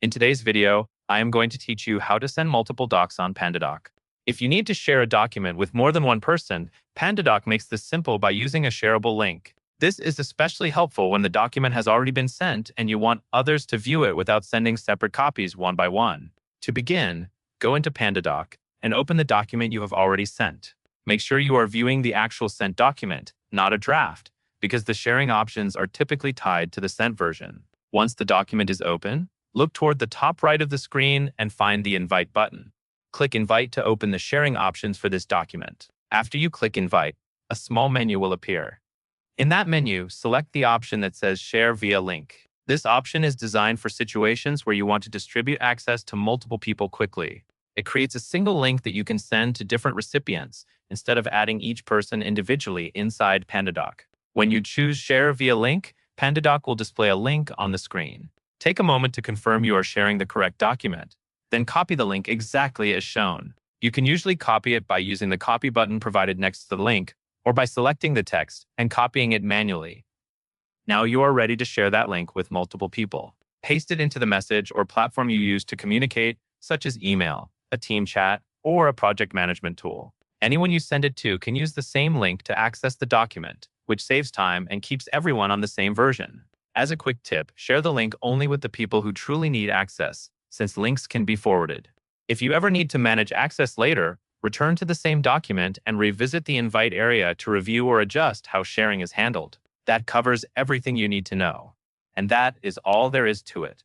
In today's video, I am going to teach you how to send multiple docs on Pandadoc. If you need to share a document with more than one person, Pandadoc makes this simple by using a shareable link. This is especially helpful when the document has already been sent and you want others to view it without sending separate copies one by one. To begin, go into Pandadoc and open the document you have already sent. Make sure you are viewing the actual sent document, not a draft, because the sharing options are typically tied to the sent version. Once the document is open, look toward the top right of the screen and find the Invite button. Click Invite to open the sharing options for this document. After you click Invite, a small menu will appear. In that menu, select the option that says Share via Link. This option is designed for situations where you want to distribute access to multiple people quickly. It creates a single link that you can send to different recipients instead of adding each person individually inside Pandadoc. When you choose Share via Link, Pandadoc will display a link on the screen. Take a moment to confirm you are sharing the correct document. Then copy the link exactly as shown. You can usually copy it by using the copy button provided next to the link, or by selecting the text and copying it manually. Now you are ready to share that link with multiple people. Paste it into the message or platform you use to communicate, such as email, a team chat, or a project management tool. Anyone you send it to can use the same link to access the document, which saves time and keeps everyone on the same version. As a quick tip, share the link only with the people who truly need access, since links can be forwarded. If you ever need to manage access later, return to the same document and revisit the invite area to review or adjust how sharing is handled. That covers everything you need to know. And that is all there is to it.